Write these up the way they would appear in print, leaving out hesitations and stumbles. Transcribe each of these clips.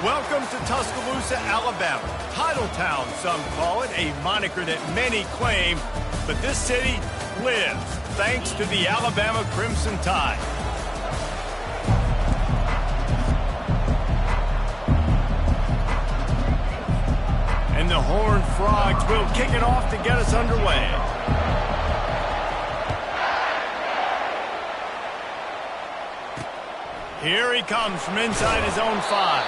Welcome to Tuscaloosa, Alabama. Titletown, some call it, a moniker that many claim, but this city lives thanks to the Alabama Crimson Tide. And the Horned Frogs will kick it off to get us underway. Here he comes from inside his own 5.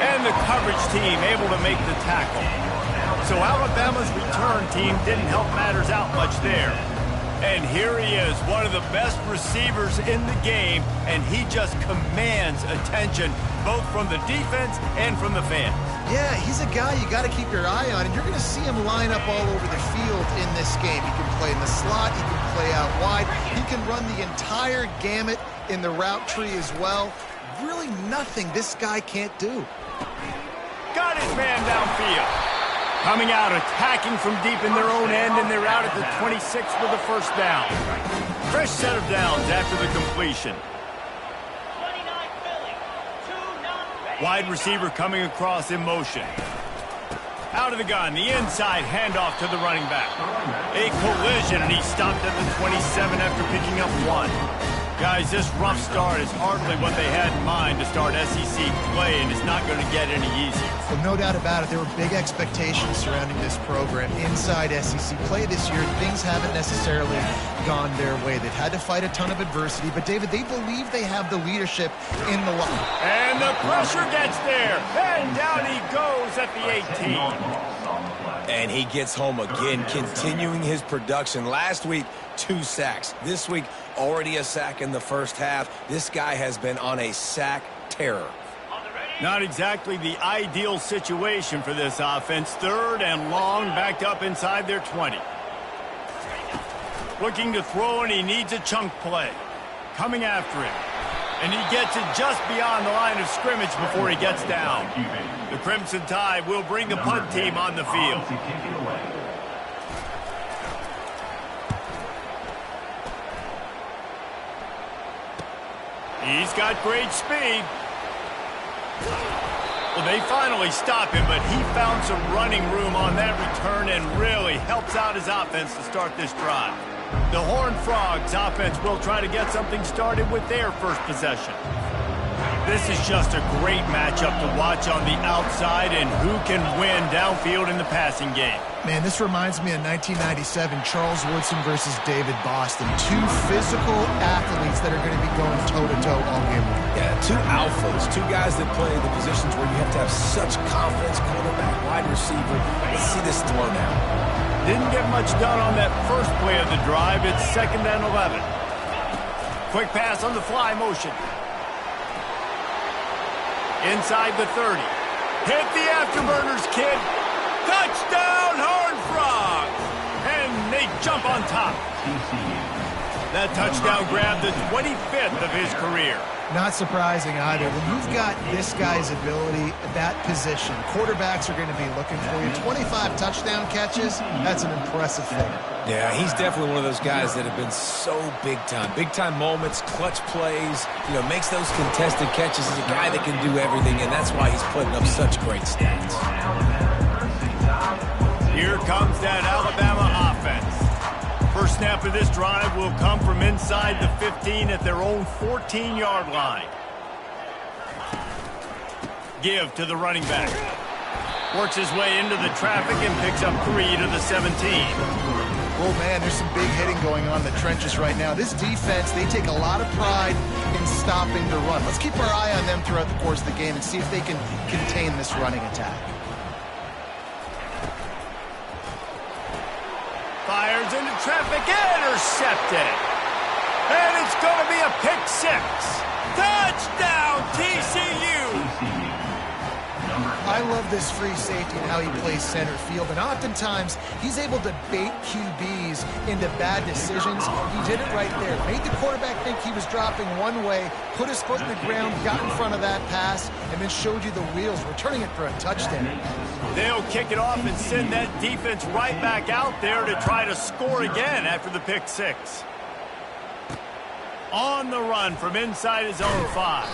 And the coverage team able to make the tackle. So Alabama's return team didn't help matters out much there. And here he is, one of the best receivers in the game, and he just commands attention both from the defense and from the fans. Yeah, he's a guy you got to keep your eye on, and you're going to see him line up all over the field in this game. He can play in the slot, he can play out wide, he can run the entire gamut in the route tree as well. Really nothing this guy can't do. Got his man downfield. Coming out, attacking from deep in their own end, and they're out at the 26 with the first down. Fresh set of downs after the completion. Wide receiver coming across in motion. Out of the gun, the inside handoff to the running back. A collision, and he stopped at the 27 after picking up 1. Guys, this rough start is hardly what they had in mind to start SEC play, and it's not going to get any easier. Well, no doubt about it. There were big expectations surrounding this program inside SEC play this year. Things haven't necessarily gone their way. They've had to fight a ton of adversity, but, David, they believe they have the leadership in the line. And the pressure gets there, and down he goes at the 18. And he gets home again, continuing his production. Last week, 2 sacks. This week, already a sack in the first half. This guy has been on a sack terror. Not exactly the ideal situation for this offense. 3rd and long, backed up inside their 20. Looking to throw, and he needs a chunk play. Coming after him. And he gets it just beyond the line of scrimmage before he gets down. The Crimson Tide will bring the punt team on the field. He's got great speed. Well, they finally stop him, but he found some running room on that return and really helps out his offense to start this drive. The Horned Frogs offense will try to get something started with their first possession. This is just a great matchup to watch on the outside, and who can win downfield in the passing game. Man, this reminds me of 1997, Charles Woodson versus David Boston. 2 physical athletes that are going to be going toe-to-toe all game long. Yeah, 2 alphas, 2 guys that play the positions where you have to have such confidence, quarterback, wide receiver. Let's see this throw now. Didn't get much done on that first play of the drive. It's 2nd and 11. Quick pass on the fly motion. Inside the 30. Hit the afterburners, kid. Touchdown, Horned Frogs! And they jump on top. That touchdown grabbed the 25th of his career. Not surprising either. When you've got this guy's ability at that position, quarterbacks are going to be looking for you. 25 touchdown catches, that's an impressive thing. Yeah, he's definitely one of those guys that have been so big time. Big time moments, clutch plays, makes those contested catches. He's a guy that can do everything, and that's why he's putting up such great stats. Here comes that Alabama offense. First snap of this drive will come from inside the 15 at their own 14-yard line. Give to the running back. Works his way into the traffic and picks up 3 to the 17. Oh, man, there's some big hitting going on in the trenches right now. This defense, they take a lot of pride in stopping the run. Let's keep our eye on them throughout the course of the game and see if they can contain this running attack. Fires into traffic, intercepted. And it's going to be a pick 6. Touchdown, TCU! I love this free safety and how he plays center field, and oftentimes he's able to bait QBs into bad decisions. He did it right there. Made the quarterback think he was dropping one way, put his foot in the ground, got in front of that pass, and then showed you the wheels, returning it for a touchdown. They'll kick it off and send that defense right back out there to try to score again after the pick 6. On the run from inside his own 5.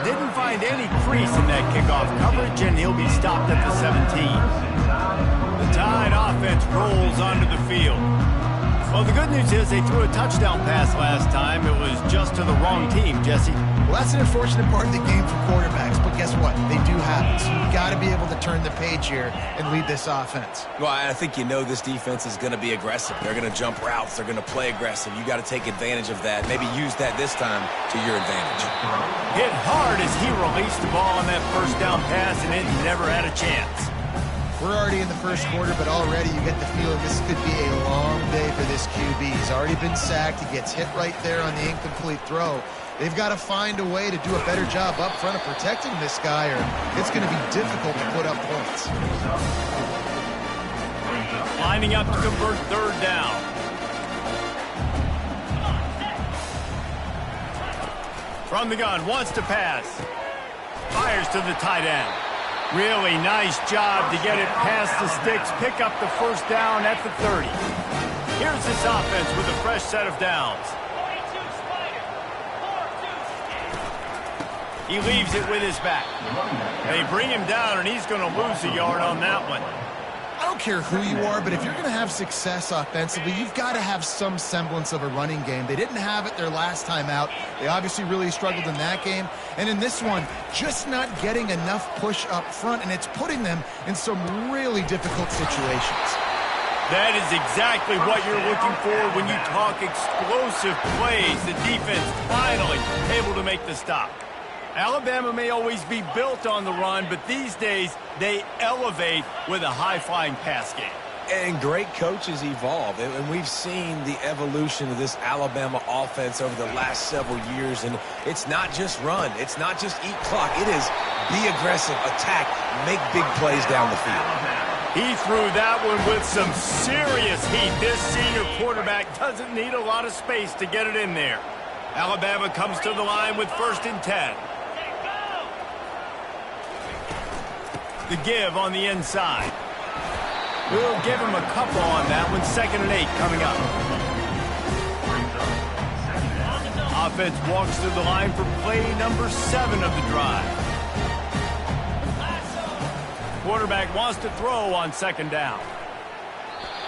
Didn't find any crease in that kickoff coverage, and he'll be stopped at the 17. The Tide offense rolls onto the field. Well, the good news is they threw a touchdown pass last time. It was just to the wrong team, Jesse. Well, that's an unfortunate part of the game for quarterbacks, but guess what? They do have it. So you've got to be able to turn the page here and lead this offense. Well, I think this defense is going to be aggressive. They're going to jump routes. They're going to play aggressive. You got to take advantage of that. Maybe use that this time to your advantage. Hit hard as he released the ball on that first down pass, and it never had a chance. We're already in the first quarter, but already you get the feeling this could be a long day for this QB. He's already been sacked. He gets hit right there on the incomplete throw. They've got to find a way to do a better job up front of protecting this guy, or it's going to be difficult to put up points. Lining up to convert third down. From the gun, wants to pass. Fires to the tight end. Really nice job to get it past the sticks, pick up the first down at the 30. Here's this offense with a fresh set of downs. He leaves it with his back. They bring him down, and he's going to lose a yard on that one. I don't care who you are, but if you're going to have success offensively, you've got to have some semblance of a running game. They didn't have it their last time out. They obviously really struggled in that game. And in this one, just not getting enough push up front, and it's putting them in some really difficult situations. That is exactly what you're looking for when you talk explosive plays. The defense finally able to make the stop. Alabama may always be built on the run, but these days they elevate with a high-flying pass game. And great coaches evolve, and we've seen the evolution of this Alabama offense over the last several years, and it's not just run. It's not just eat clock. It is be aggressive, attack, make big plays down the field. He threw that one with some serious heat. This senior quarterback doesn't need a lot of space to get it in there. Alabama comes to the line with 1st and 10. The give on the inside. We'll give him a couple on that one. 2nd and 8 coming up. Offense walks to the line for play number 7 of the drive. Quarterback wants to throw on 2nd down.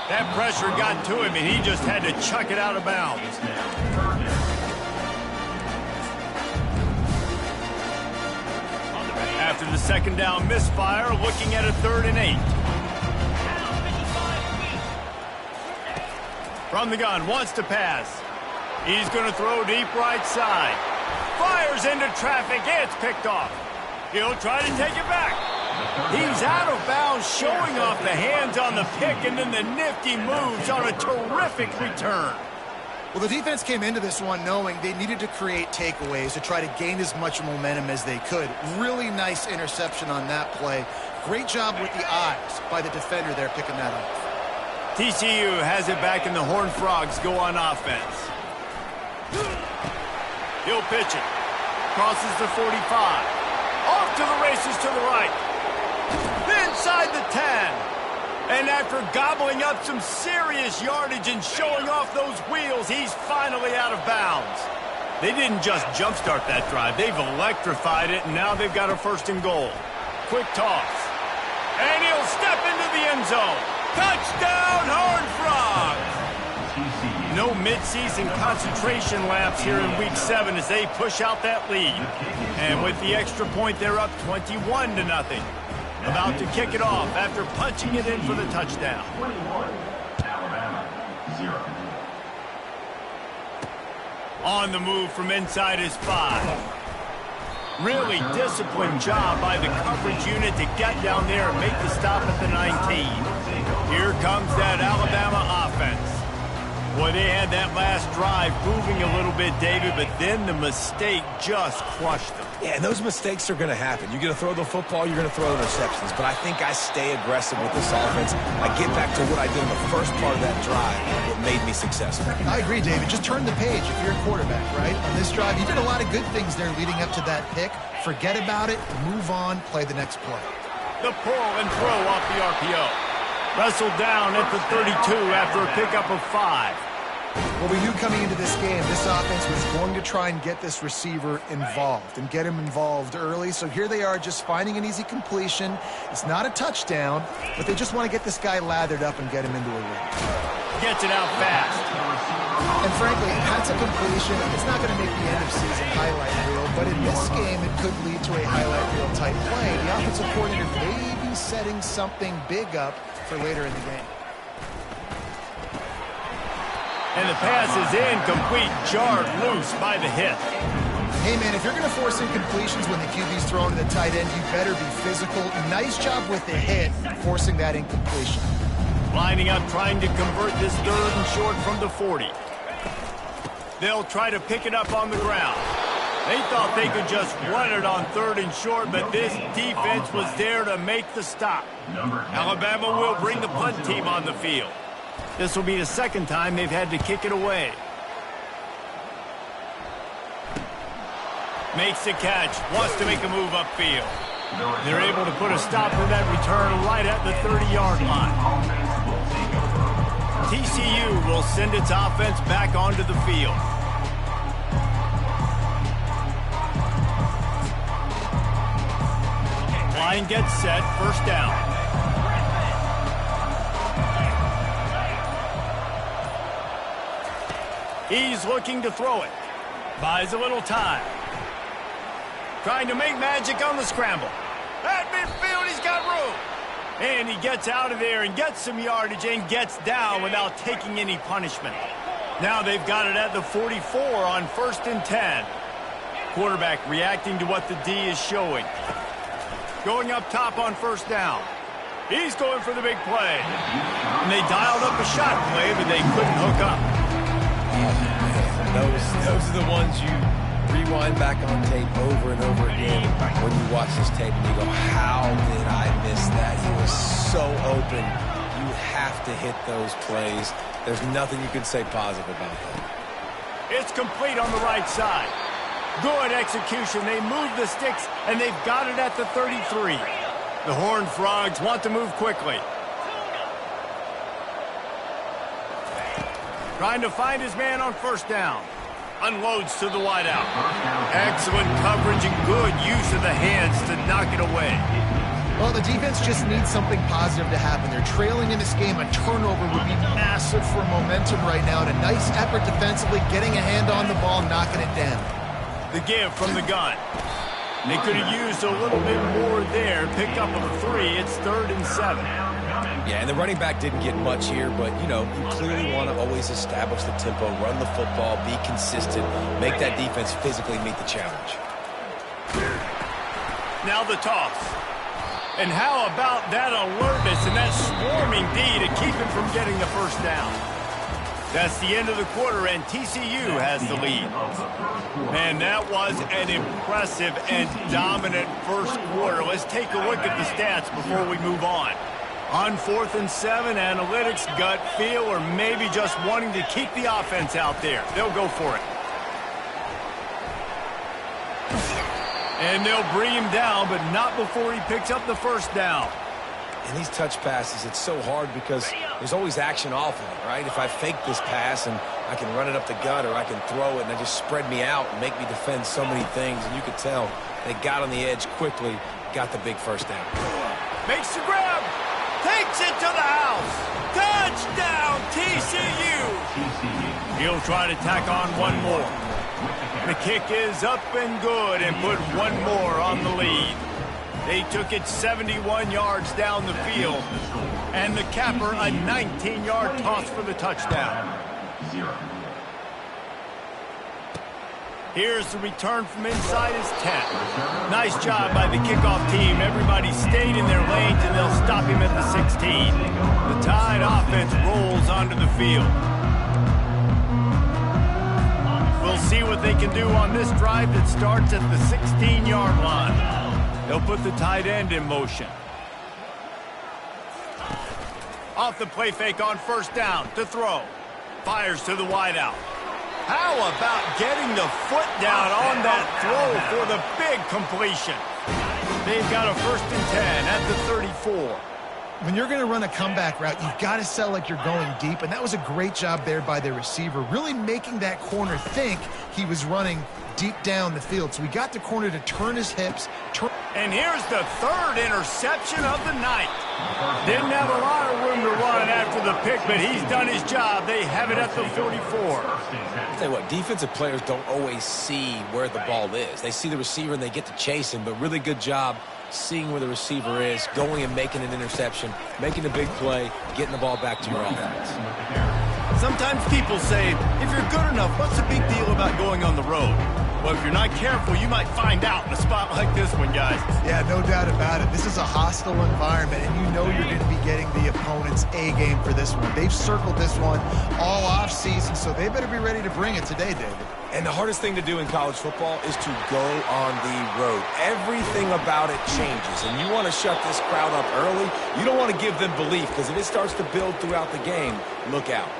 That pressure got to him, and he just had to chuck it out of bounds. After the 2nd down misfire, looking at a 3rd and 8. From the gun, wants to pass. He's going to throw deep right side. Fires into traffic. It's picked off. He'll try to take it back. He's out of bounds, showing off the hands on the pick, and then the nifty moves on a terrific return. Well, the defense came into this one knowing they needed to create takeaways to try to gain as much momentum as they could. Really nice interception on that play. Great job with the eyes by the defender there picking that up. TCU has it back, and the Horned Frogs go on offense. He'll pitch it. Crosses the 45. Off to the races to the right. Inside the 10. And after gobbling up some serious yardage and showing off those wheels, he's finally out of bounds. They didn't just jumpstart that drive. They've electrified it, and now they've got a 1st and goal. Quick toss. And he'll step into the end zone. Touchdown, Horned Frogs! No midseason concentration laps here in Week 7 as they push out that lead. And with the extra point, they're up 21-0. About to kick it off after punching it in for the touchdown. 21, Alabama, 0. On the move from inside his 5. Really disciplined job by the coverage unit to get down there and make the stop at the 19. Here comes that Alabama offense. Boy, they had that last drive moving a little bit, David, but then the mistake just crushed them. Yeah, and those mistakes are going to happen. You're going to throw the football, you're going to throw interceptions. But I think I stay aggressive with this offense. I get back to what I did in the first part of that drive that made me successful. I agree, David. Just turn the page if you're a quarterback, right? On this drive, you did a lot of good things there leading up to that pick. Forget about it, move on, play the next play. The pull and throw off the RPO. Wrestled down at the 32 after a pickup of 5. Well, we knew coming into this game, this offense was going to try and get this receiver involved and get him involved early. So here they are just finding an easy completion. It's not a touchdown, but they just want to get this guy lathered up and get him into a rhythm. Gets it out fast. And frankly, that's a completion. It's not going to make the end of season highlight reel, but in this game, it could lead to a highlight reel type play. The offensive coordinator may be setting something big up for later in the game. And the pass is incomplete, jarred loose by the hit. Hey, man, if you're going to force incompletions when the QB's thrown to the tight end, you better be physical. Nice job with the hit, forcing that incompletion. Lining up, trying to convert this 3rd and short from the 40. They'll try to pick it up on the ground. They thought they could just run it on 3rd and short, but this defense was there to make the stop. Alabama will bring the punt team on the field. This will be the 2nd time they've had to kick it away. Makes the catch, wants to make a move upfield. They're able to put a stop to that return right at the 30-yard line. TCU will send its offense back onto the field. Line gets set, 1st down. He's looking to throw it. Buys a little time. Trying to make magic on the scramble. At midfield, he's got room. And he gets out of there and gets some yardage and gets down without taking any punishment. Now they've got it at the 44 on 1st and 10. Quarterback reacting to what the D is showing. Going up top on 1st down. He's going for the big play. And they dialed up a shot play, but they couldn't hook up. Those are the ones you rewind back on tape over and over again when you watch this tape and you go, how did I miss that? He was so open. You have to hit those plays. There's nothing you can say positive about that. It's complete on the right side. Good execution. They move the sticks, and they've got it at the 33. The Horned Frogs want to move quickly. Trying to find his man on 1st down. Unloads to the wideout. Excellent coverage and good use of the hands to knock it away. Well, the defense just needs something positive to happen. They're trailing in this game. A turnover would be massive for momentum right now. And a nice effort defensively, getting a hand on the ball, knocking it down. The give from the gun. They could have used a little bit more there. Pick up of the 3. It's 3rd and 7. Yeah, and the running back didn't get much here, but, you know, you clearly want to always establish the tempo, run the football, be consistent, make that defense physically meet the challenge. Now the toss. And how about that alertness and that swarming D to keep him from getting the 1st down? That's the end of the quarter, and TCU has the lead. Man, that was an impressive and dominant 1st quarter. Let's take a look at the stats before we move on. On 4th and 7, analytics, gut feel, or maybe just wanting to keep the offense out there. They'll go for it. And they'll bring him down, but not before he picks up the 1st down. And these touch passes, it's so hard because there's always action off of it, right? If I fake this pass and I can run it up the gut or I can throw it and they just spread me out and make me defend so many things, and you could tell they got on the edge quickly, got the big 1st down. Makes the grab. Takes it to the house. Touchdown, TCU. He'll try to tack on one more. The kick is up and good and put one more on the lead. They took it 71 yards down the field. And the capper, a 19-yard toss for the touchdown. 0. Here's the return from inside his 10. Nice job by the kickoff team. Everybody stayed in their lanes, and they'll stop him at the 16. The Tide offense rolls onto the field. We'll see what they can do on this drive that starts at the 16-yard line. They'll put the tight end in motion. Off the play fake on 1st down to throw. Fires to the wideout. How about getting the foot down on that throw for the big completion? They've got a 1st and 10 at the 34. when you're going to run a comeback route, you've got to sell like you're going deep, and that was a great job there by the receiver, really making that corner think he was running deep down the field. So we got the corner to turn his hips. And here's the third interception of the night. Didn't have a lot of room to run after the pick, but he's done his job. They have it at the 44. I'll tell you what, defensive players don't always see where the ball is. They see the receiver and they get to chase him, but really good job seeing where the receiver is, going and making an interception, making a big play, getting the ball back to your offense. Sometimes people say, if you're good enough, what's the big deal about going on the road? Well, if you're not careful, you might find out in a spot like this one, guys. Yeah, no doubt about it. This is a hostile environment, and you know you're going to be getting the opponent's A game for this one. They've circled this one all offseason, so they better be ready to bring it today, David. And the hardest thing to do in college football is to go on the road. Everything about it changes, and you want to shut this crowd up early. You don't want to give them belief, because if it starts to build throughout the game, look out.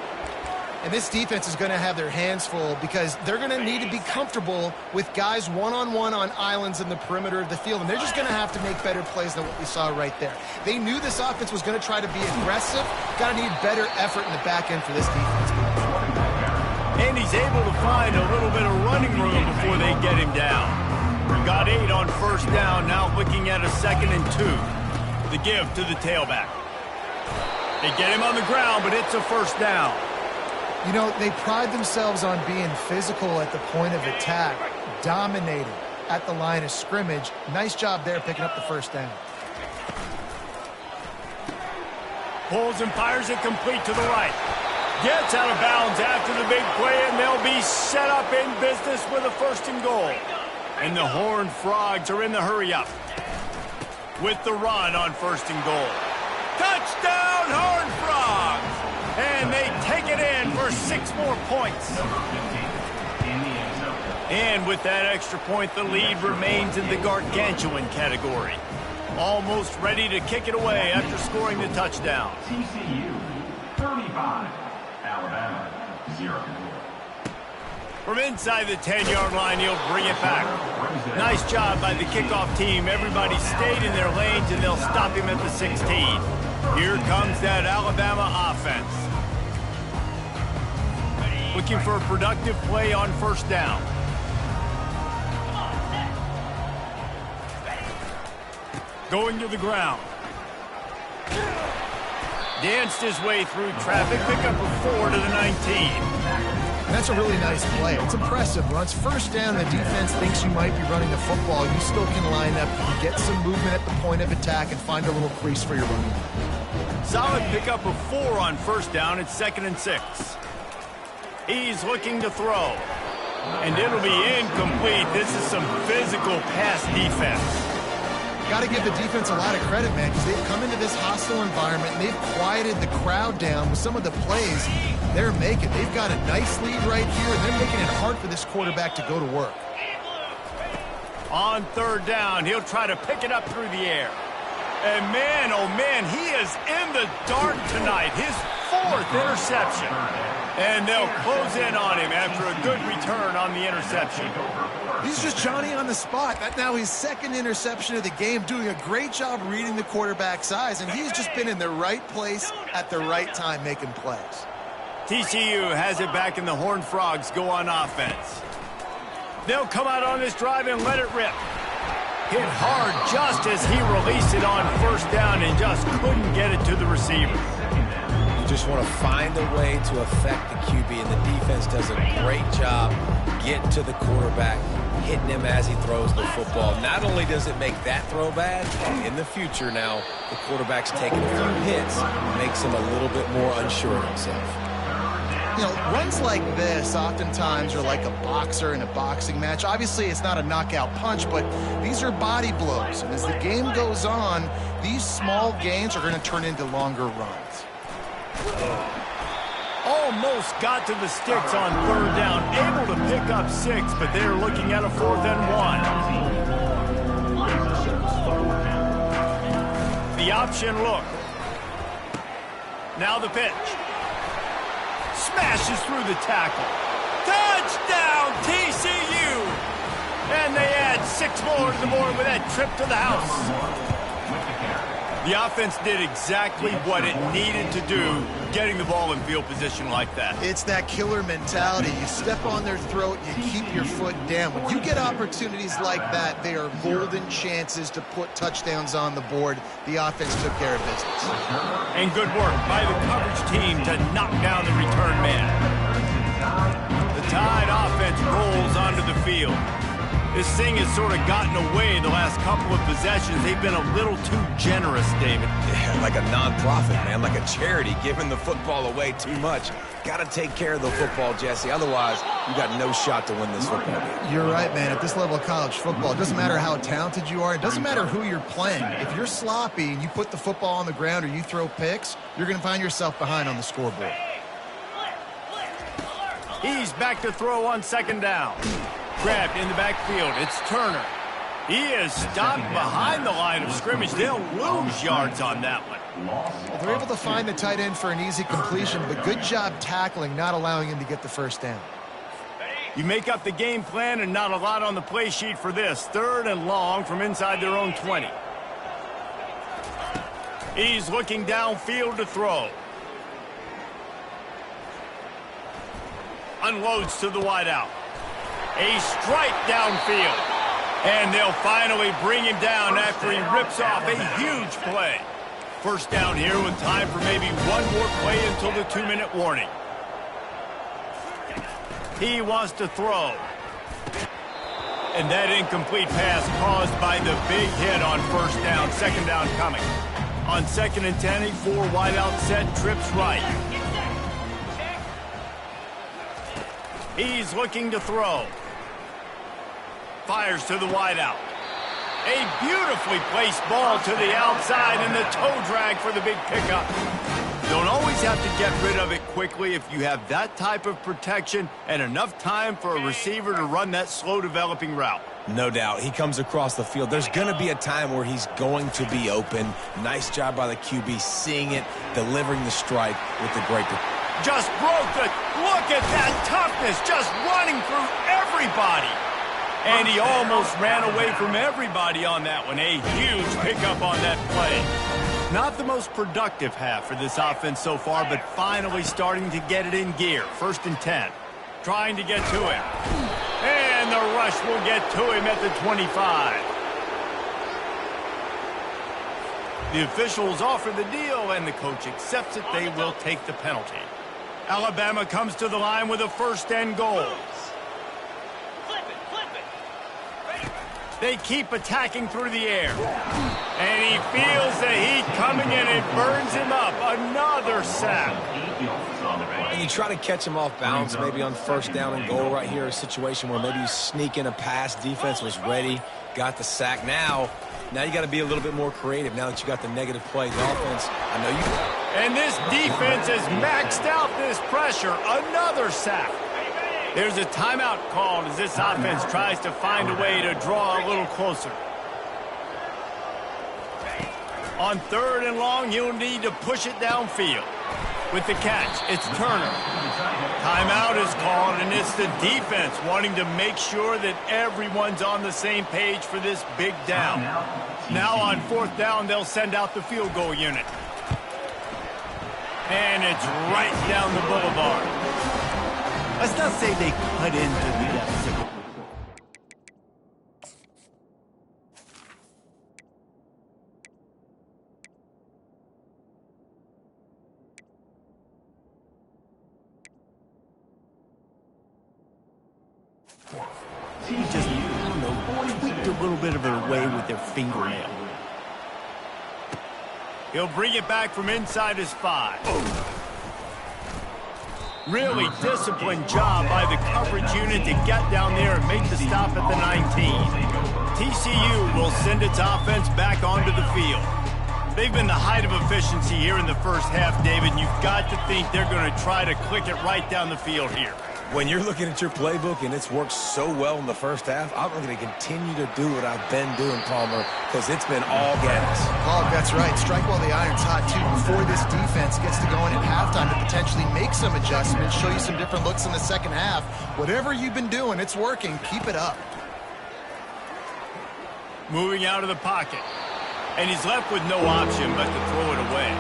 And this defense is going to have their hands full because they're going to need to be comfortable with guys one-on-one on islands in the perimeter of the field, and they're just going to have to make better plays than what we saw right there. They knew this offense was going to try to be aggressive. Got to need better effort in the back end for this defense. And he's able to find a little bit of running room before they get him down. He got 8 on first down, now looking at a 2nd and 2. The give to the tailback. They get him on the ground, but it's a first down. You know, they pride themselves on being physical at the point of attack, dominating at the line of scrimmage. Nice job there picking up the first down. Pulls and fires it complete to the right. Gets out of bounds after the big play, and they'll be set up in business with a 1st and goal. And the Horned Frogs are in the hurry-up with the run on 1st and goal. Touchdown, Horned Frogs! And they take it in for 6 more points. And with that extra point, the lead remains in the gargantuan category. Almost ready to kick it away after scoring the touchdown. TCU 35, Alabama 0. From inside the 10-yard line, he'll bring it back. Nice job by the kickoff team. Everybody stayed in their lanes, and they'll stop him at the 16. Here comes that Alabama offense. Looking for a productive play on 1st down. Going to the ground. Danced his way through traffic. Pick up a 4 to the 19. That's a really nice play. It's impressive. When it's 1st down, the defense thinks you might be running the football. You still can line up, you can get some movement at the point of attack, and find a little crease for your running back. Solid pickup of 4 on 1st down. It's 2nd and 6. He's looking to throw. And it'll be incomplete. This is some physical pass defense. Got to give the defense a lot of credit, man, because they've come into this hostile environment and they've quieted the crowd down with some of the plays they're making. They've got a nice lead right here, and they're making it hard for this quarterback to go to work. On 3rd down, he'll try to pick it up through the air. And man, oh man, he is in the dark tonight. His 4th interception. And they'll close in on him after a good return on the interception. He's just Johnny on the spot. That's now his 2nd interception of the game, doing a great job reading the quarterback's eyes, and he's just been in the right place at the right time making plays. TCU has it back, and the Horned Frogs go on offense. They'll come out on this drive and let it rip. Hit hard just as he released it on 1st down and just couldn't get it to the receiver. Just want to find a way to affect the QB, and the defense does a great job getting to the quarterback, hitting him as he throws the football. Not only does it make that throw bad, in the future now, the quarterback's taking a few hits, makes him a little bit more unsure of himself. You know, runs like this oftentimes are like a boxer in a boxing match. Obviously, it's not a knockout punch, but these are body blows. And as the game goes on, these small gains are going to turn into longer runs. Almost got to the sticks on 3rd down. Able to pick up 6, but they're looking at a 4th and 1. The option look. Now the pitch. Smashes through the tackle. Touchdown, TCU! And they add 6 more to the board with that trip to the house. The offense did exactly what it needed to do, getting the ball in field position like that. It's that killer mentality. You step on their throat, you keep your foot down. When you get opportunities like that, they are golden chances to put touchdowns on the board. The offense took care of business. And good work by the coverage team to knock down the return man. The Tide offense rolls onto the field. This thing has sort of gotten away the last couple of possessions. They've been a little too generous, David. Yeah, like a nonprofit, man, like a charity, giving the football away too much. Got to take care of the football, Jesse. Otherwise, you got no shot to win this football game. You're right, man. At this level of college football, it doesn't matter how talented you are. It doesn't matter who you're playing. If you're sloppy and you put the football on the ground or you throw picks, you're going to find yourself behind on the scoreboard. He's back to throw on second down. Grabbed in the backfield. It's Turner. He is stopped behind the line of scrimmage. They'll lose yards on that one. Well, they're able to find the tight end for an easy completion, but good job tackling, not allowing him to get the first down. You make up the game plan and not a lot on the play sheet for this. 3rd and long from inside their own 20. He's looking downfield to throw. Unloads to the wideout. A strike downfield. And they'll finally bring him down after he rips off a huge play. First down here with time for maybe one more play until the 2-minute warning. He wants to throw. And that incomplete pass caused by the big hit on first down. Second down coming. On 2nd and 10, a 4 wideout set, trips right. He's looking to throw. Fires to the wideout. A beautifully placed ball to the outside and the toe drag for the big pickup. Don't always have to get rid of it quickly if you have that type of protection and enough time for a receiver to run that slow developing route. No doubt. He comes across the field. There's going to be a time where he's going to be open. Nice job by the QB seeing it, delivering the strike with the great. Just broke the... Look at that toughness, just running through everybody. And he almost ran away from everybody on that one. A huge pickup on that play. Not the most productive half for this offense so far, but finally starting to get it in gear. 1st and 10. Trying to get to him. And the rush will get to him at the 25. The officials offer the deal, and the coach accepts it. They will take the penalty. Alabama comes to the line with a 1st and goal. They keep attacking through the air. And he feels the heat coming in. It burns him up. Another sack. And you try to catch him off balance, maybe on 1st down and goal right here, a situation where maybe you sneak in a pass. Defense was ready, got the sack. Now you got to be a little bit more creative now that you got the negative play. The offense, I know you. And this defense has maxed out this pressure. Another sack. There's a timeout called as this offense tries to find a way to draw a little closer. On 3rd and long, he'll need to push it downfield. With the catch, it's Turner. Timeout is called, and it's the defense wanting to make sure that everyone's on the same page for this big down. Now on 4th down, they'll send out the field goal unit. And it's right down the boulevard. Let's not say they cut into the deficit. He just, tweaked a little bit of it away with their fingernail. He'll bring it back from inside his 5. Really disciplined job by the coverage unit to get down there and make the stop at the 19. TCU will send its offense back onto the field. They've been the height of efficiency here in the first half, David. You've got to think they're going to try to click it right down the field here. When you're looking at your playbook and it's worked so well in the first half, I'm going to continue to do what I've been doing, Palmer, because it's been all gas. Oh, that's right. Strike while the iron's hot, too, before this defense gets to going at halftime to potentially make some adjustments, show you some different looks in the second half. Whatever you've been doing, it's working. Keep it up. Moving out of the pocket. And he's left with no option but to throw it away.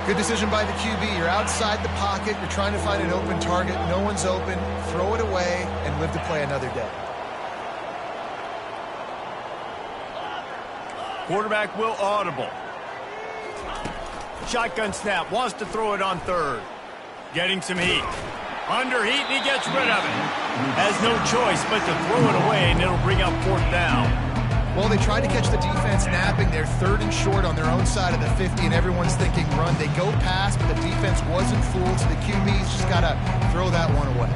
Good decision by the QB. You're outside the pocket. You're trying to find an open target. No one's open. Throw it away and live to play another day. Quarterback will audible. Shotgun snap. Wants to throw it on third. Getting some heat. Under heat, and he gets rid of it. Has no choice but to throw it away, and it'll bring up 4th down. Well, they tried to catch the defense napping. They're 3rd and short on their own side of the 50, and everyone's thinking run. They go past, but the defense wasn't fooled, so the QB's just got to throw that one away.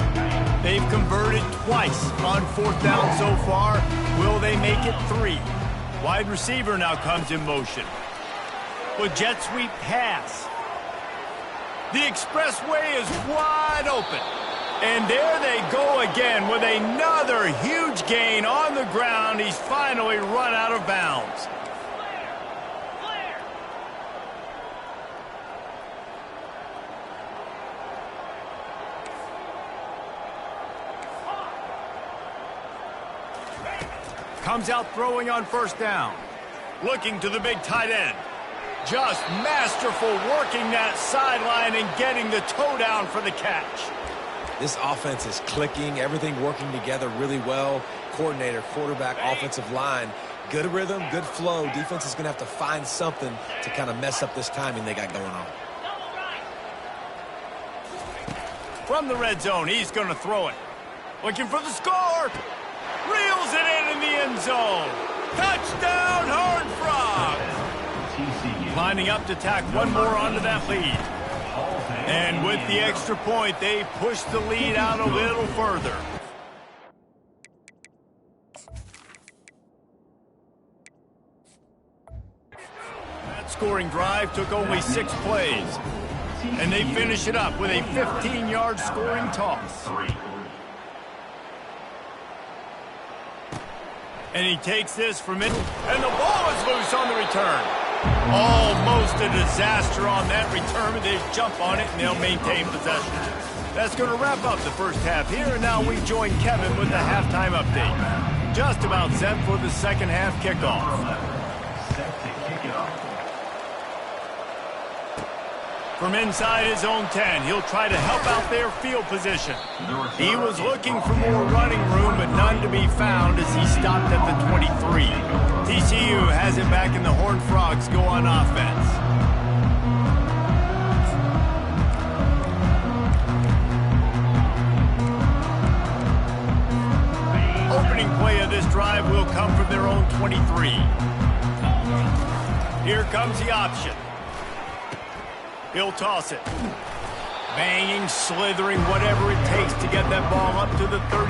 They've converted twice on 4th down so far. Will they make it 3? Wide receiver now comes in motion. With jet sweep pass. The expressway is wide open. And there they go again with another huge gain on the ground. He's finally run out of bounds. Comes out throwing on 1st down. Looking to the big tight end. Just masterful working that sideline and getting the toe down for the catch. This offense is clicking, everything working together really well. Coordinator, quarterback, offensive line, good rhythm, good flow. Defense is going to have to find something to kind of mess up this timing they got going on. From the red zone, he's going to throw it. Looking for the score. Reels it in the end zone. Touchdown, Horned Frogs. Lining up to tack one more onto that lead. And with the extra point, they push the lead out a little further. That scoring drive took only 6 plays. And they finish it up with a 15-yard scoring toss. And he takes this from it, and the ball is loose on the return. Almost a disaster on that return, but they jump on it, and they'll maintain possession. That's going to wrap up the first half here, and now we join Kevin with the halftime update. Just about set for the second half kickoff. From inside his own 10, he'll try to help out their field position. He was looking for more running room, but none to be found as he stopped at the 23. TCU has it back, and the Horned Frogs go on offense. Opening play of this drive will come from their own 23. Here comes the option. He'll toss it. Banging, slithering, whatever it takes to get that ball up to the 32.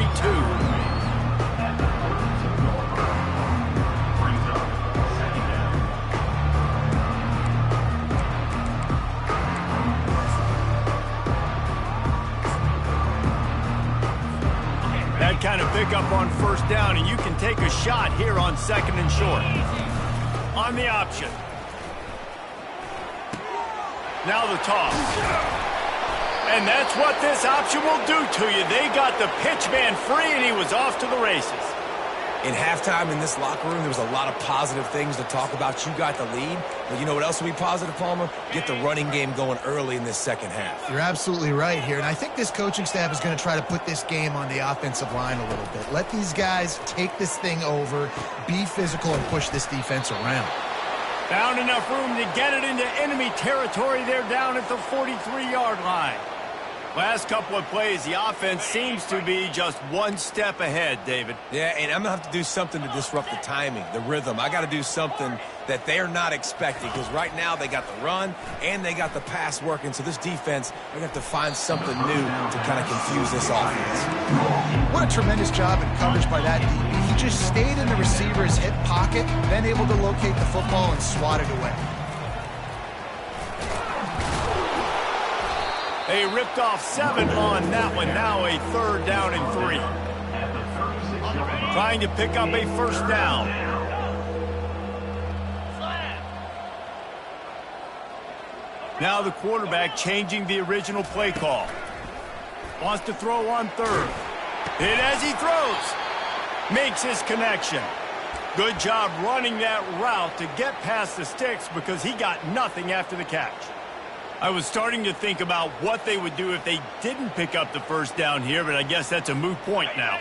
That kind of pickup on 1st down, and you can take a shot here on 2nd and short. On the option. Now the toss. And that's what this option will do to you. They got the pitch man free, and he was off to the races. In halftime in this locker room, there was a lot of positive things to talk about. You got the lead, but you know what else will be positive, Palmer? Get the running game going early in this second half. You're absolutely right here, and I think this coaching staff is going to try to put this game on the offensive line a little bit. Let these guys take this thing over, be physical, and push this defense around. Found enough room to get it into enemy territory. They're down at the 43-yard line. Last couple of plays, the offense seems to be just one step ahead, David. Yeah, and I'm going to have to do something to disrupt the timing, the rhythm. I got to do something that they're not expecting, because right now they got the run and they got the pass working. So this defense, they're going to have to find something new to kind of confuse this offense. What a tremendous job in coverage by that DB. He just stayed in the receiver's hip pocket, then able to locate the football and swat it away. They ripped off 7 on that one. Now a 3rd down and 3. Trying to pick up a 1st down. Now the quarterback changing the original play call. Wants to throw on 3rd. Hit as he throws. Makes his connection. Good job running that route to get past the sticks because he got nothing after the catch. I was starting to think about what they would do if they didn't pick up the first down here, but I guess that's a moot point now.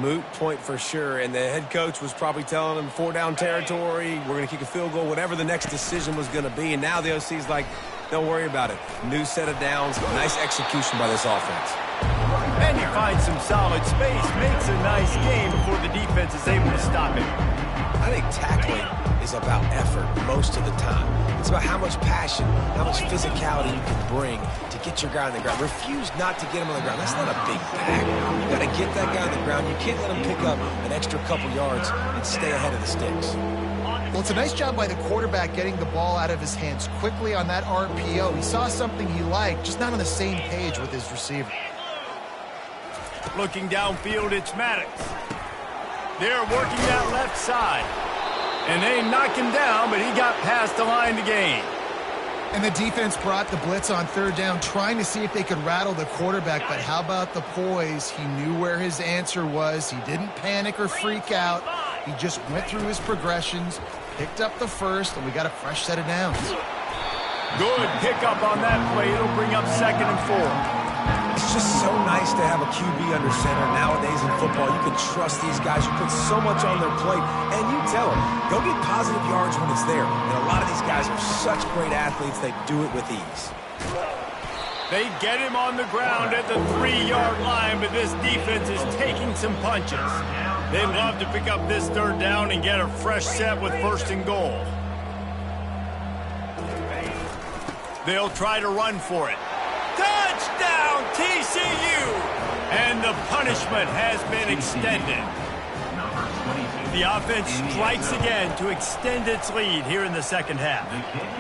Moot point for sure, and the head coach was probably telling them 4-down territory, we're going to kick a field goal, whatever the next decision was going to be, and now the OC's like, don't worry about it. New set of downs, nice execution by this offense. And he finds some solid space, makes a nice game before the defense is able to stop him. I think tackling is about effort most of the time. It's about how much passion, how much physicality you can bring to get your guy on the ground. Refuse not to get him on the ground. That's not a big bag. You got to get that guy on the ground. You can't let him pick up an extra couple yards and stay ahead of the sticks. Well, it's a nice job by the quarterback getting the ball out of his hands quickly on that RPO. He saw something he liked, just not on the same page with his receiver. Looking downfield, it's Maddox. They're working that left side. And they knock him down, but he got past the line to gain. And the defense brought the blitz on third down, trying to see if they could rattle the quarterback. But how about the poise? He knew where his answer was. He didn't panic or freak out. He just went through his progressions, picked up the first, and we got a fresh set of downs. Good pickup on that play. It'll bring up 2nd and 4. It's just so nice to have a QB under center. Nowadays in football, you can trust these guys. You put so much on their plate, and you tell them, go get positive yards when it's there. And a lot of these guys are such great athletes, they do it with ease. They get him on the ground at the 3-yard line, but this defense is taking some punches. They'd love to pick up this third down and get a fresh set with 1st and goal. They'll try to run for it. Touchdown, TCU! And the punishment has been extended. The offense strikes again to extend its lead here in the second half.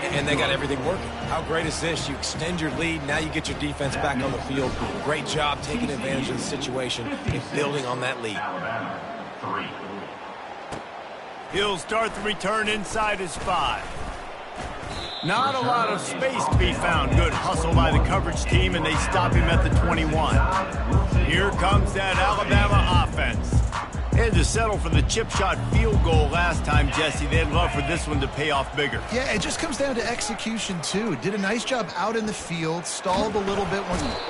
And they got everything working. How great is this? You extend your lead, now you get your defense back on the field. Great job taking advantage of the situation and building on that lead. He'll start the return inside his 5. Not a lot of space to be found. Good hustle by the coverage team, and they stop him at the 21. Here comes that Alabama offense. They had to settle for the chip shot field goal last time, Jesse. They'd love for this one to pay off bigger. Yeah, it just comes down to execution, too. Did a nice job out in the field, stalled a little bit.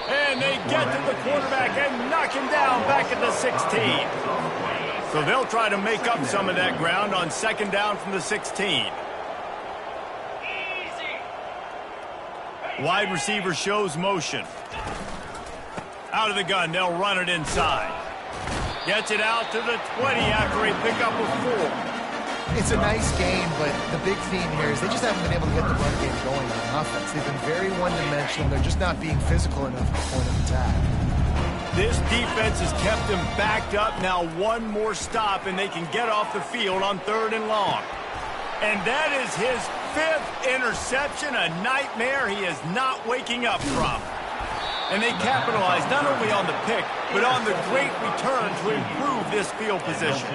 And they get to the quarterback and knock him down back at the 16. So they'll try to make up some of that ground on 2nd down from the 16. Wide receiver shows motion. Out of the gun, they'll run it inside. Gets it out to the 20 after a pickup of 4. It's a nice game, but the big theme here is they just haven't been able to get the run game going on offense. They've been very one-dimensional. They're just not being physical enough at the point of attack. This defense has kept them backed up. Now one more stop, and they can get off the field on 3rd and long. And that is his 5th interception, a nightmare he is not waking up from. And they capitalize not only on the pick, but on the great return to improve this field position.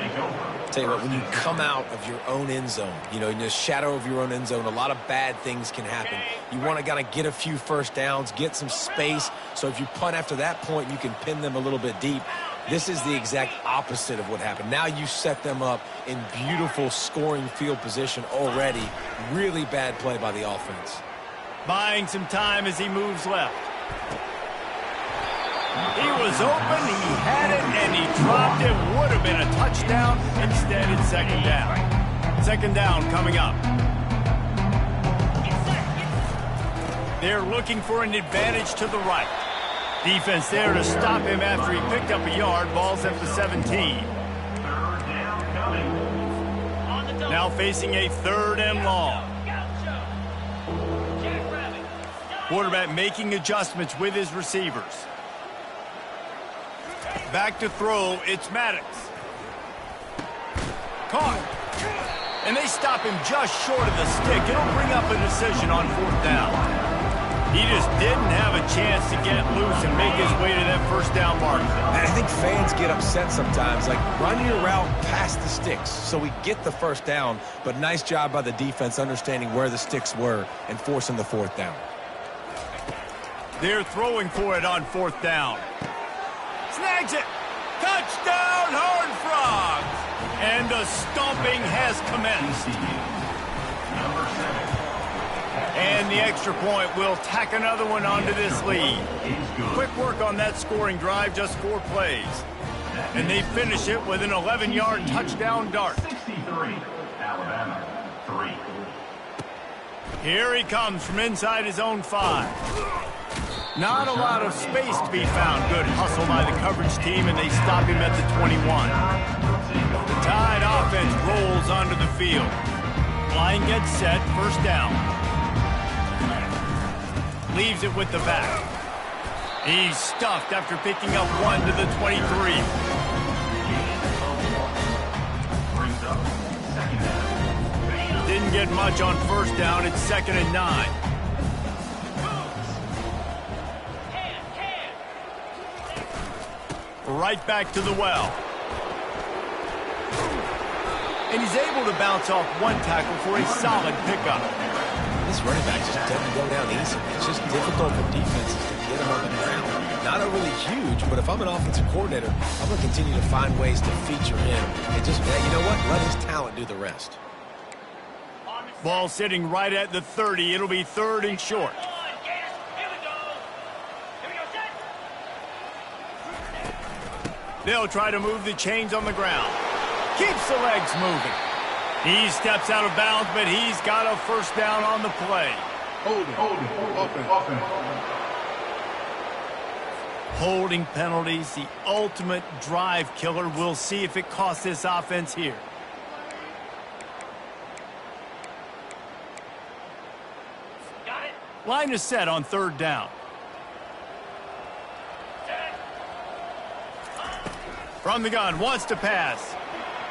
Tell you what, when you come out of your own end zone, in the shadow of your own end zone, a lot of bad things can happen. You want to kind of get a few first downs, get some space, so if you punt after that point, you can pin them a little bit deep. This is the exact opposite of what happened. Now you set them up in beautiful scoring field position already. Really bad play by the offense. Buying some time as he moves left. He was open, he had it, and he dropped it. Would have been a touchdown. Instead, it's 2nd down. 2nd down coming up. They're looking for an advantage to the right. Defense there to stop him after he picked up a yard. Ball's at the 17. Now facing a 3rd and long. Quarterback making adjustments with his receivers. Back to throw, it's Maddox. Caught. And they stop him just short of the stick. It'll bring up a decision on 4th down. He just didn't have a chance to get loose and make his way to that 1st down marker. And I think fans get upset sometimes, like run your route past the sticks. So we get the 1st down, but nice job by the defense understanding where the sticks were and forcing the 4th down. They're throwing for it on 4th down. Snags it. Touchdown, Horned Frogs. And the stomping has commenced. Number 7. And the extra point will tack another one onto this lead. Quick work on that scoring drive, just 4 plays. And they finish it with an 11-yard touchdown dart. 63, Alabama, 3. Here he comes from inside his own 5. Not a lot of space to be found. Good hustle by the coverage team, and they stop him at the 21. The Tide offense rolls onto the field. Line gets set, first down. Leaves it with the back. He's stuffed after picking up 1 to the 23. Didn't get much on first down. It's 2nd and 9. Right back to the well. And he's able to bounce off 1 tackle for a solid pickup. This running back just doesn't go down easy. It's just difficult for defenses to get him on the ground. Not overly huge, but if I'm an offensive coordinator, I'm going to continue to find ways to feature him. And just, you know what? Let his talent do the rest. Ball sitting right at the 30. It'll be 3rd and short. They'll try to move the chains on the ground. Keeps the legs moving. He steps out of bounds, but he's got a first down on the play. Holding penalties, the ultimate drive killer. We'll see if it costs this offense here. Got it. Line is set on 3rd down. From the gun, wants to pass.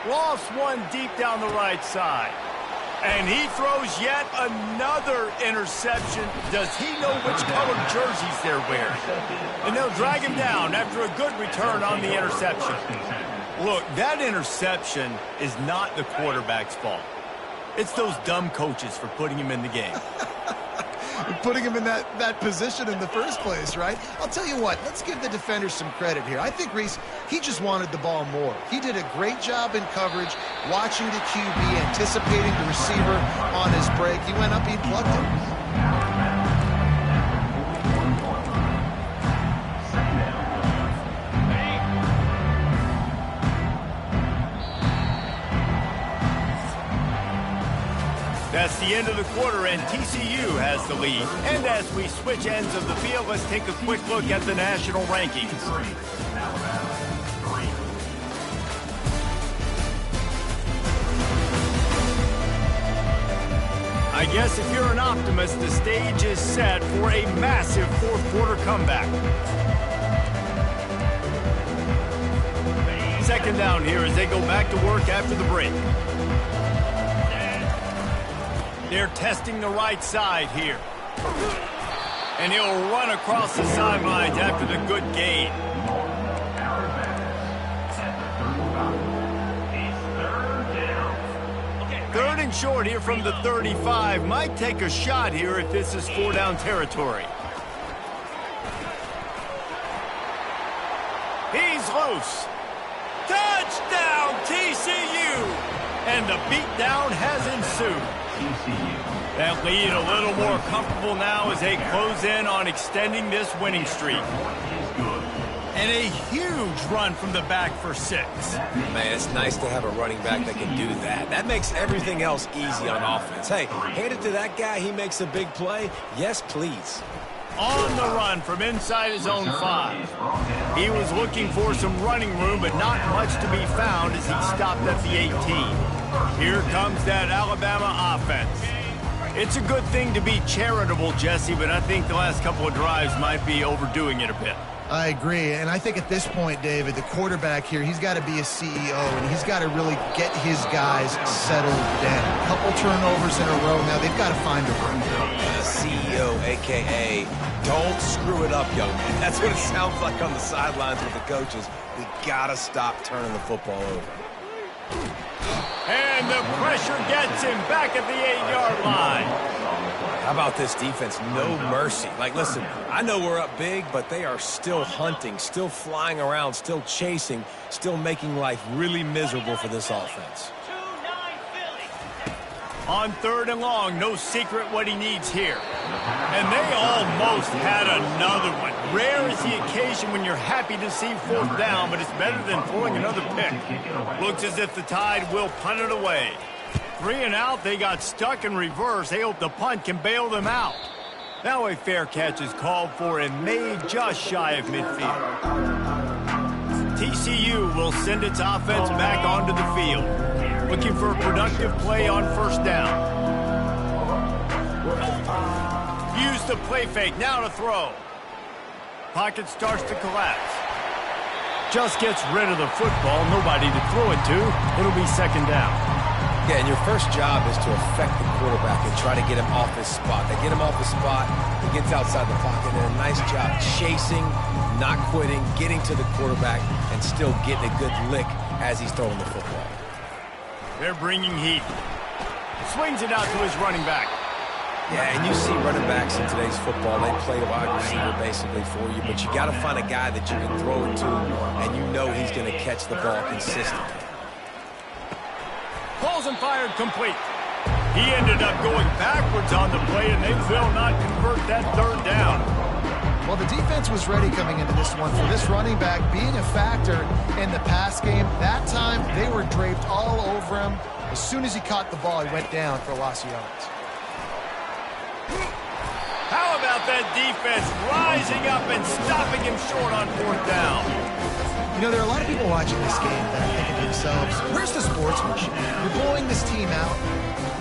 Lost 1 deep down the right side. And he throws yet another interception. Does he know which colored jerseys they're wearing? And they'll drag him down after a good return on the interception. Look, that interception is not the quarterback's fault. It's those dumb coaches for putting him in the game. Putting him in that position in the first place, right? I'll tell you what, let's give the defenders some credit here. I think Reese, he just wanted the ball more. He did a great job in coverage, watching the QB, anticipating the receiver on his break. He went up, he plugged him. That's the end of the quarter, and TCU has the lead. And as we switch ends of the field, let's take a quick look at the national rankings. I guess if you're an optimist, the stage is set for a massive 4th quarter comeback. 2nd down here as they go back to work after the break. They're testing the right side here. And he'll run across the sidelines after the good gain. 3rd and short here from the 35. Might take a shot here if this is 4-down territory. He's loose. Touchdown, TCU! And the beatdown has ensued. That lead a little more comfortable now as they close in on extending this winning streak. And a huge run from the back for 6. Man, it's nice to have a running back that can do that. That makes everything else easy on offense. Hey, hand it to that guy. He makes a big play. Yes, please. On the run from inside his own 5. He was looking for some running room, but not much to be found as he stopped at the 18. Here comes that Alabama offense. It's a good thing to be charitable, Jesse, but I think the last couple of drives might be overdoing it a bit. I agree, and I think at this point, David, the quarterback here, he's got to be a CEO, and he's got to really get his guys settled down. A couple turnovers in a row now. They've got to find a run. CEO, a.k.a. don't screw it up, young man. That's what it sounds like on the sidelines with the coaches. We got to stop turning the football over. And the pressure gets him back at the 8-yard line. How about this defense? No mercy. Like, listen, I know we're up big, but they are still hunting, still flying around, still chasing, still making life really miserable for this offense. 2-9 Philly. On 3rd and long, no secret what he needs here. And they almost had another one. Rare is the occasion when you're happy to see 4th down, but it's better than throwing another pick. Looks as if the Tide will punt it away. 3 and out, they got stuck in reverse. They hope the punt can bail them out. Now a fair catch is called for and made just shy of midfield. TCU will send its offense back onto the field, looking for a productive play on 1st down. Use the play fake, now to throw. Pocket starts to collapse. Just gets rid of the football, nobody to throw it to. It'll be 2nd down. Yeah, and your first job is to affect the quarterback and try to get him off his spot. They get him off his spot, he gets outside the pocket, and a nice job chasing, not quitting, getting to the quarterback, and still getting a good lick as he's throwing the football. They're bringing heat. Swings it out to his running back. Yeah, and you see running backs in today's football, they play a wide receiver basically for you, but you got to find a guy that you can throw it to, and you know he's going to catch the ball consistently. Pulls and fired complete. He ended up going backwards on the play, and they will not convert that 3rd down. Well, the defense was ready coming into this one for this running back being a factor in the pass game. That time, they were draped all over him. As soon as he caught the ball, he went down for a loss of yards. How about that defense rising up and stopping him short on 4th down? You know, there are a lot of people watching this game that are thinking to themselves, where's the sportsmanship? You're blowing this team out.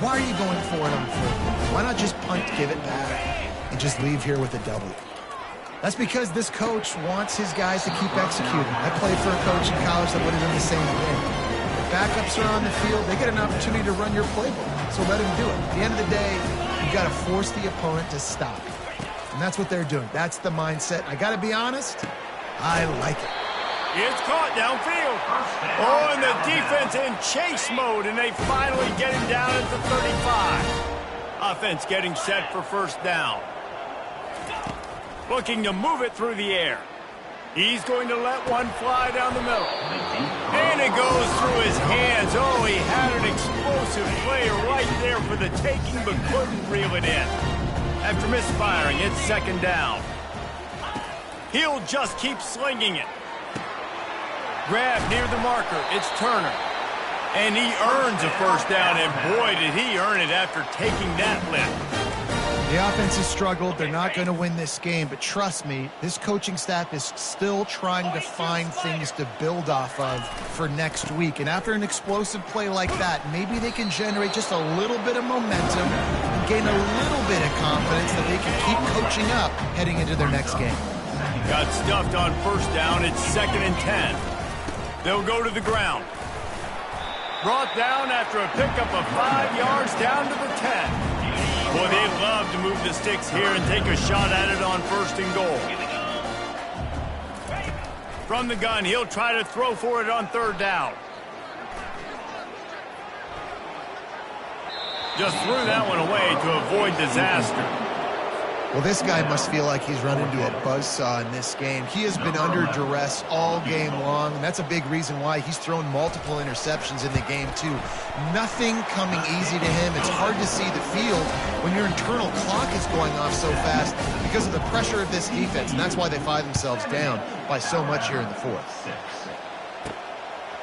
Why are you going for it on 4th down? Why not just punt, give it back, and just leave here with a W? That's because this coach wants his guys to keep executing. I played for a coach in college that would have done the same thing. If backups are on the field, they get an opportunity to run your playbook, so let them do it. At the end of the day, you've got to force the opponent to stop. And that's what they're doing. That's the mindset. I got to be honest, I like it. It's caught downfield. Oh, and the defense in chase mode, and they finally get him down at the 35. Offense getting set for 1st down. Looking to move it through the air. He's going to let one fly down the middle. And it goes through his hands. Oh, he had an explosive player right there for the taking, but couldn't reel it in. After misfiring, it's 2nd down. He'll just keep slinging it. Grab near the marker. It's Turner. And he earns a 1st down, and boy, did he earn it after taking that lift. The offense has struggled. They're not going to win this game, but trust me, this coaching staff is still trying to find things to build off of for next week. And after an explosive play like that, maybe they can generate just a little bit of momentum and gain a little bit of confidence that they can keep coaching up heading into their next game. Got stuffed on 1st down. It's 2nd and 10. They'll go to the ground. Brought down after a pickup of 5 yards down to the 10. Boy, they love to move the sticks here and take a shot at it on 1st and goal. From the gun, he'll try to throw for it on 3rd down. Just threw that one away to avoid disaster. Well, this guy must feel like he's run into a buzzsaw in this game. He has been under duress all game long, and that's a big reason why he's thrown multiple interceptions in the game, too. Nothing coming easy to him. It's hard to see the field when your internal clock is going off so fast because of the pressure of this defense, and that's why they find themselves down by so much here in the 4th.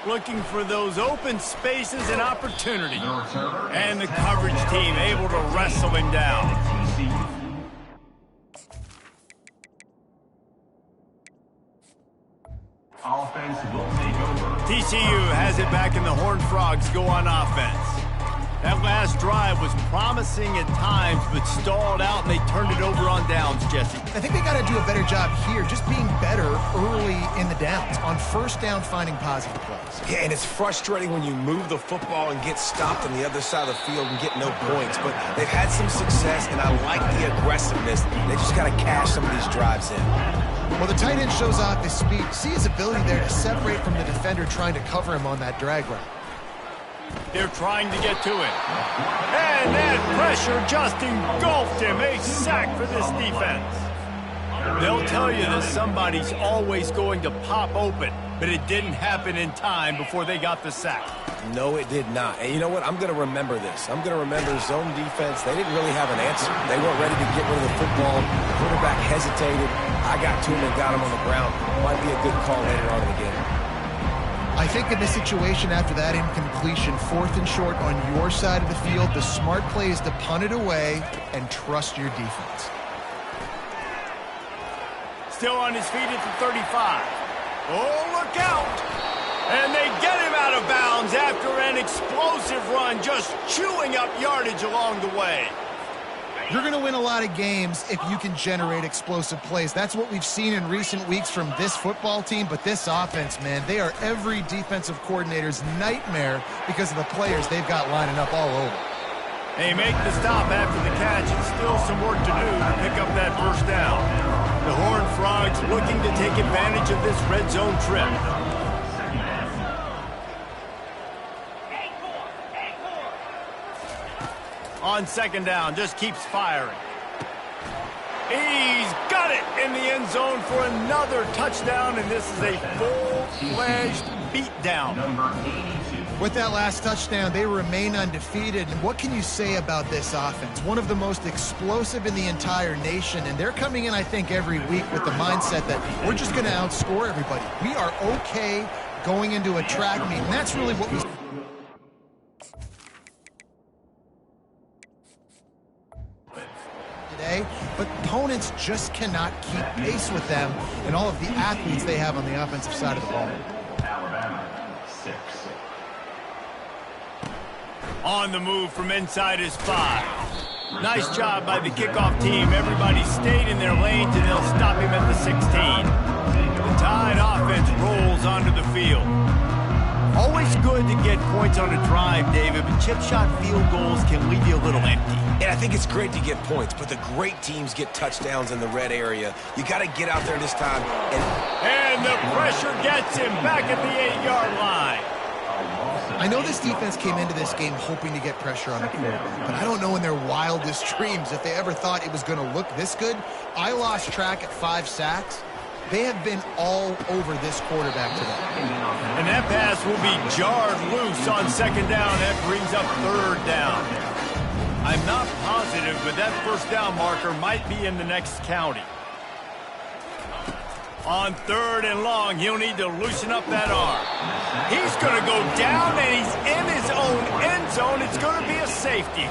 Looking for those open spaces and opportunity. And the coverage team able to wrestle him down. Offense will take over. TCU has it back, and the Horned Frogs go on offense. That last drive was promising at times, but stalled out, and they turned it over on downs, Jesse. I think they got to do a better job here, just being better early in the downs, on 1st down finding positive plays. Yeah, and it's frustrating when you move the football and get stopped on the other side of the field and get no points, but they've had some success, and I like the aggressiveness. They just got to cash some of these drives in. Well, the tight end shows off his speed. See his ability there to separate from the defender trying to cover him on that drag route. They're trying to get to it. And that pressure just engulfed him. A sack for this defense. They'll tell you that somebody's always going to pop open, but it didn't happen in time before they got the sack. No, it did not. And you know what? I'm going to remember this. I'm going to remember zone defense. They didn't really have an answer. They weren't ready to get rid of the football. The quarterback hesitated. I got to him and got him on the ground. Might be a good call later on in the game. I think in this situation after that incompletion, 4th and short on your side of the field, the smart play is to punt it away and trust your defense. Still on his feet at the 35. Oh, look out! And they get him out of bounds after an explosive run, just chewing up yardage along the way. You're going to win a lot of games if you can generate explosive plays. That's what we've seen in recent weeks from this football team, but this offense, man, they are every defensive coordinator's nightmare because of the players they've got lining up all over. They make the stop after the catch, and still some work to do to pick up that first down. The Horned Frogs looking to take advantage of this red zone trip. On second down, just keeps firing. He's got it in the end zone for another touchdown, and this is a full-fledged beatdown. With that last touchdown, they remain undefeated. And what can you say about this offense? One of the most explosive in the entire nation, and they're coming in, I think, every week with the mindset that we're just going to outscore everybody. We are okay going into a track meet, and that's really what we... today, but opponents just cannot keep pace with them and all of the athletes they have on the offensive side of the ball. Alabama, 6. On the move from inside his 5. Nice job by the kickoff team. Everybody stayed in their lanes, and they'll stop him at the 16. The Tide offense rolls onto the field. Always good to get points on a drive, David, but chip shot field goals can leave you a little empty. And I think it's great to get points, but the great teams get touchdowns in the red area. You got to get out there this time. And the pressure gets him back at the 8-yard line. I know this defense came into this game hoping to get pressure on the quarterback, but I don't know in their wildest dreams if they ever thought it was going to look this good. I lost track at 5 sacks. They have been all over this quarterback today. And that pass will be jarred loose on second down. That brings up third down. I'm not positive, but that first down marker might be in the next county. On third and long, he'll need to loosen up that arm. He's going to go down, and he's in his own end zone. It's going to be a safety.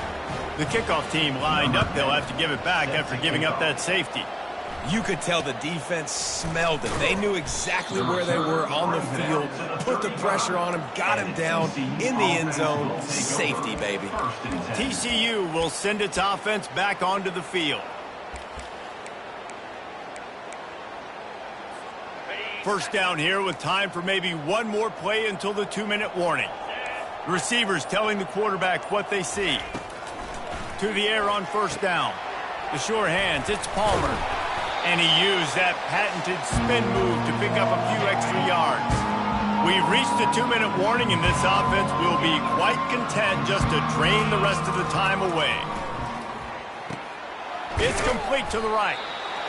The kickoff team lined up. They'll have to give it back after giving up that safety. You could tell the defense smelled it. They knew exactly where they were on the field, put the pressure on him, got him down in the end zone. Safety, baby. TCU will send its offense back onto the field. First down here with time for maybe one more play until the 2-minute warning. The receivers telling the quarterback what they see. To the air on first down. The sure hands, it's Palmer. And he used that patented spin move to pick up a few extra yards. We've reached the 2-minute warning, and this offense will be quite content just to drain the rest of the time away. It's complete to the right.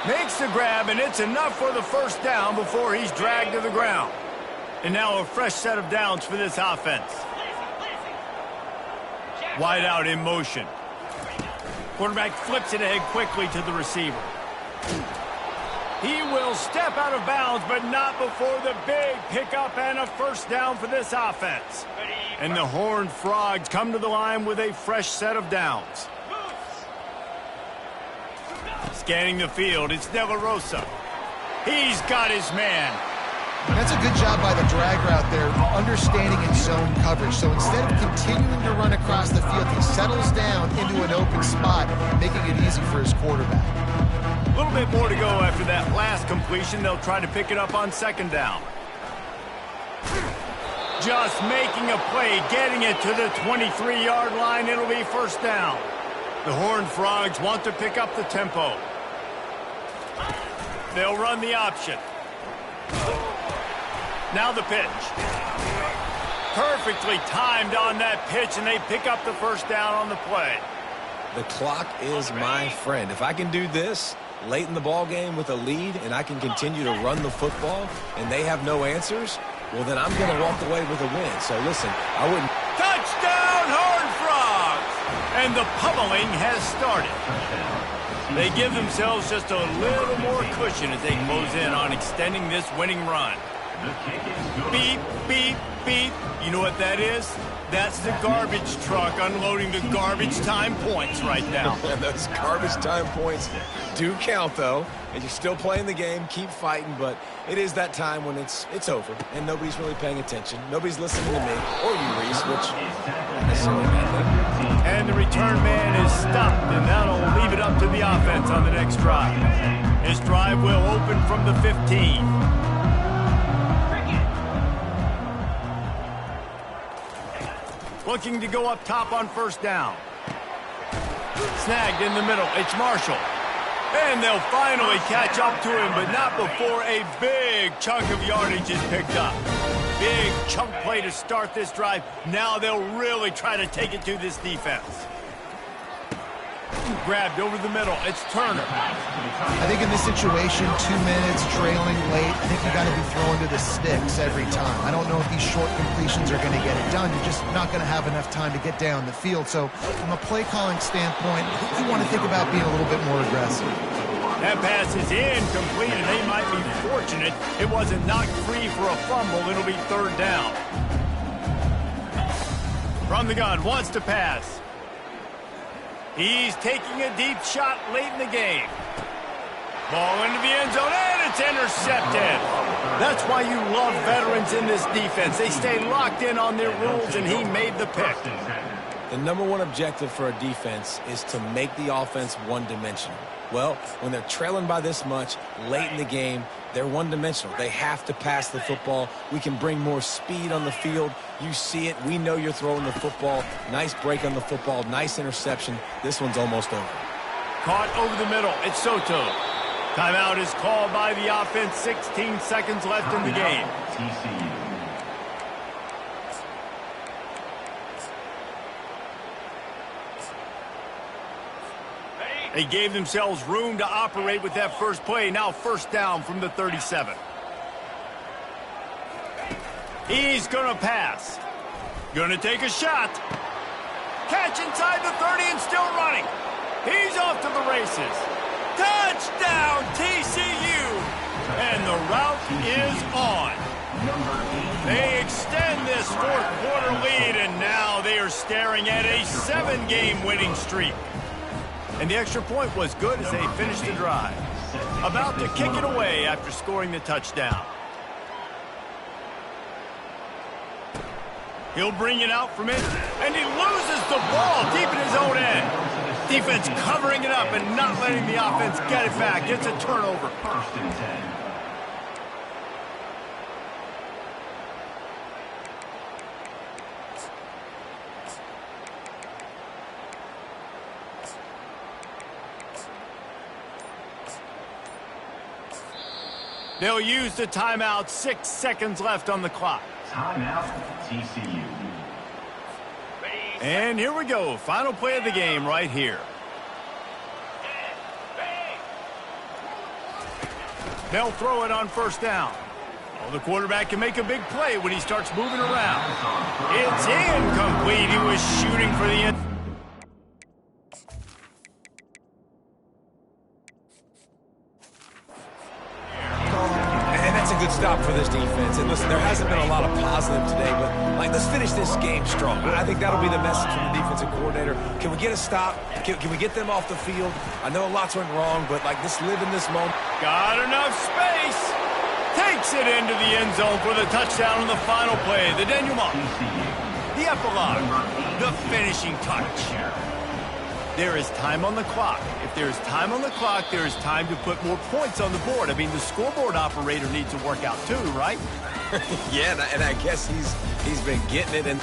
Makes the grab, and it's enough for the first down before he's dragged to the ground. And now a fresh set of downs for this offense. Wide out in motion. Quarterback flips it ahead quickly to the receiver. He will step out of bounds, but not before the big pickup and a first down for this offense. And the Horned Frogs come to the line with a fresh set of downs. Scanning the field, it's De La Rosa. He's got his man. That's a good job by the drag route there, understanding its zone coverage. So instead of continuing to run across the field, he settles down into an open spot, making it easy for his quarterback. A little bit more to go after that last completion. They'll try to pick it up on second down. Just making a play, getting it to the 23-yard line. It'll be first down. The Horned Frogs want to pick up the tempo. They'll run the option. Now the pitch. Perfectly timed on that pitch, and they pick up the first down on the play. The clock is my friend. If I can do this late in the ball game with a lead and I can continue to run the football and they have no answers, well, then I'm going to walk away with a win. So, listen, I wouldn't... Touchdown, Horned Frogs! And the pummeling has started. They give themselves just a little more cushion as they close in on extending this winning run. Beep, beep, beep. You know what that is? That's the garbage truck unloading the garbage time points right now. Those garbage time points do count, though. And you're still playing the game, keep fighting, but it is that time when it's over and nobody's really paying attention. Nobody's listening to me or you, Reese, which isn't necessarily a bad thing. And the return man is stopped, and that'll leave it up to the offense on the next drive. This drive will open from the 15. Looking to go up top on first down. Snagged in the middle. It's Marshall. And they'll finally catch up to him, but not before a big chunk of yardage is picked up. Big chunk play to start this drive. Now they'll really try to take it to this defense. Grabbed over the middle. It's Turner. I think in this situation, 2 minutes, trailing late, I think you got to be throwing to the sticks every time. I don't know if these short completions are going to get it done. You're just not going to have enough time to get down the field. So from a play calling standpoint, you want to think about being a little bit more aggressive. That pass is incomplete, and they might be fortunate it wasn't knocked free for a fumble. It'll be third down. From the gun, wants to pass. He's taking a deep shot late in the game. Ball into the end zone, and it's intercepted. That's why you love veterans in this defense. They stay locked in on their rules, and he made the pick. The number one objective for a defense is to make the offense one-dimensional. Well, when they're trailing by this much late in the game, they're one-dimensional. They have to pass the football. We can bring more speed on the field. You see it. We know you're throwing the football. Nice break on the football. Nice interception. This one's almost over. Caught over the middle. It's Soto. Timeout is called by the offense. 16 seconds left in the game. TCU. They gave themselves room to operate with that first play. Now first down from the 37. He's going to pass. Going to take a shot. Catch inside the 30 and still running. He's off to the races. Touchdown, TCU! And the route is on. They extend this fourth quarter lead, and now they are staring at a 7-game winning streak. And the extra point was good as they finished the drive. About to kick it away after scoring the touchdown. He'll bring it out from it, and he loses the ball deep in his own end. Defense covering it up and not letting the offense get it back. It's a turnover. First and 10. They'll use the timeout. 6 seconds left on the clock. Timeout, TCU. And here we go. Final play of the game right here. They'll throw it on first down. Well, the quarterback can make a big play when he starts moving around. It's incomplete. He was shooting for the end. Good stop for this defense. And listen, there hasn't been a lot of positive today, but let's finish this game strong. I think that'll be the message from the defensive coordinator. Can we get a stop? Can we get them off the field? I know lots went wrong, but just live in this moment. Got enough space. Takes it into the end zone for the touchdown on the final play. The denouement. The epilogue. The finishing touch. There is time on the clock. If there is time on the clock, there is time to put more points on the board. I mean, the scoreboard operator needs to work out too, right? Yeah, and I guess he's been getting it. And